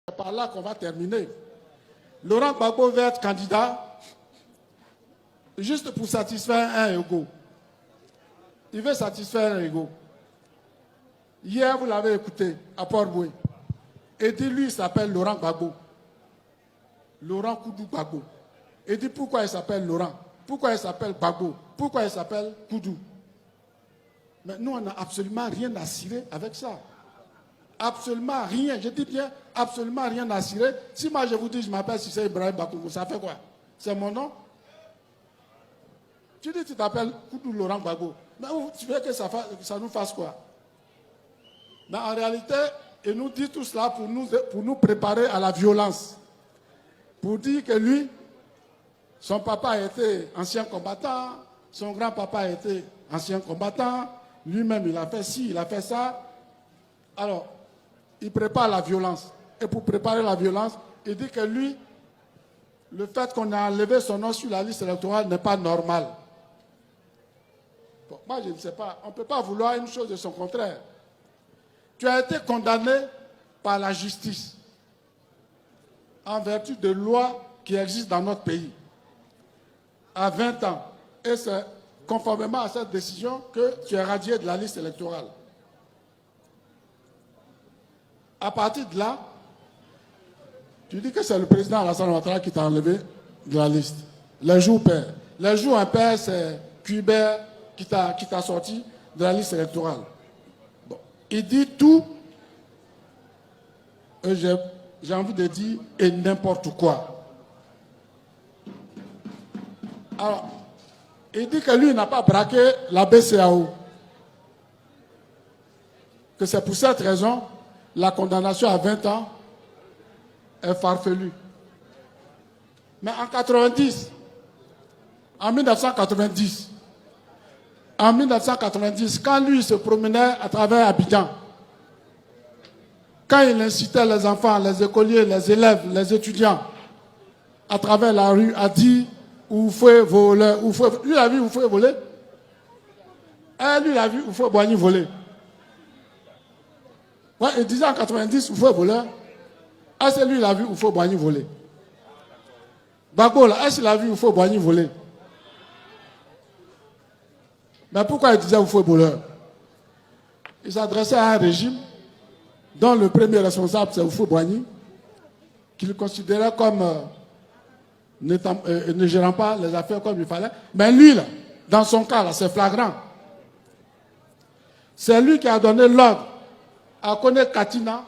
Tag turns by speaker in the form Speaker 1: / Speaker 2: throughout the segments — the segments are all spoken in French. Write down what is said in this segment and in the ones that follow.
Speaker 1: C'est par là qu'on va terminer. Laurent Gbagbo veut être candidat juste pour satisfaire un ego. Il veut satisfaire un ego. Hier, vous l'avez écouté à Port-Boué. Et dit, lui, il s'appelle Laurent Gbagbo. Laurent Koudou Gbagbo. Et dit, pourquoi il s'appelle Laurent? Pourquoi il s'appelle Gbagbo? Pourquoi il s'appelle Koudou? Mais nous, on n'a absolument rien à cirer avec ça. Absolument rien. Je dis bien, absolument rien à cirer. Si moi, je vous dis, je m'appelle Cissé Ibrahim Bakoungou, ça fait quoi? C'est mon nom? Tu dis, tu t'appelles Koudou Laurent Gbagbo. Mais tu veux que ça nous fasse quoi? Mais en réalité, il nous dit tout cela pour nous préparer à la violence. Pour dire que lui, son papa a été ancien combattant, son grand-papa a été ancien combattant, lui-même il a fait ci, il a fait ça. Alors, il prépare la violence. Et pour préparer la violence, il dit que lui, le fait qu'on a enlevé son nom sur la liste électorale n'est pas normal. Bon, moi, je ne sais pas. On ne peut pas vouloir une chose de son contraire. Tu as été condamné par la justice en vertu de lois qui existent dans notre pays à 20 ans. Et c'est conformément à cette décision que tu es radié de la liste électorale. À partir de là, tu dis que c'est le président Alassane Ouattara qui t'a enlevé de la liste. Les jours pairs. Les jours impairs, c'est Cuibert qui t'a sorti de la liste électorale. Bon. Il dit tout, et j'ai envie de dire, et n'importe quoi. Alors, il dit que lui n'a pas braqué la BCEAO. Que c'est pour cette raison, la condamnation à 20 ans est farfelue. Mais en 1990, quand lui se promenait à travers Abidjan, quand il incitait les enfants, les écoliers, les élèves, les étudiants, à travers la rue, à dire où faut voler, où faut... Lui, il a vu où faut voler. Lui, il a vu où faut Boigny voler. Ouais, il disait en 90 où faut voler. C'est lui, il a vu où faut Boigny voler. Gbagbo, là, est-ce qu'il a vu où faut Boigny voler? Mais pourquoi il disait où faut voleur? Il s'adressait à un régime dont le premier responsable, c'est Oufo Boigny, qu'il considérait comme ne gérant pas les affaires comme il fallait. Mais lui, là, dans son cas, là, c'est flagrant. C'est lui qui a donné l'ordre à Kone Katina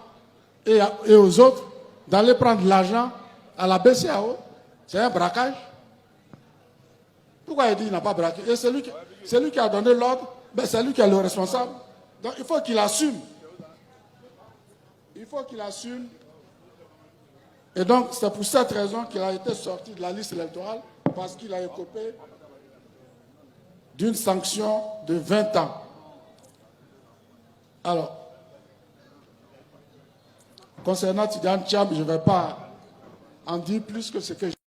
Speaker 1: et aux autres d'aller prendre l'argent à la BCEAO. C'est un braquage. Pourquoi il dit qu'il n'a pas braqué? Et c'est lui qui a donné l'ordre, ben c'est lui qui est le responsable. Donc il faut qu'il assume. Il faut qu'il assume. Et donc c'est pour cette raison qu'il a été sorti de la liste électorale, parce qu'il a écopé d'une sanction de 20 ans. Alors, concernant Tidjane Thiam, je ne vais pas en dire plus que ce que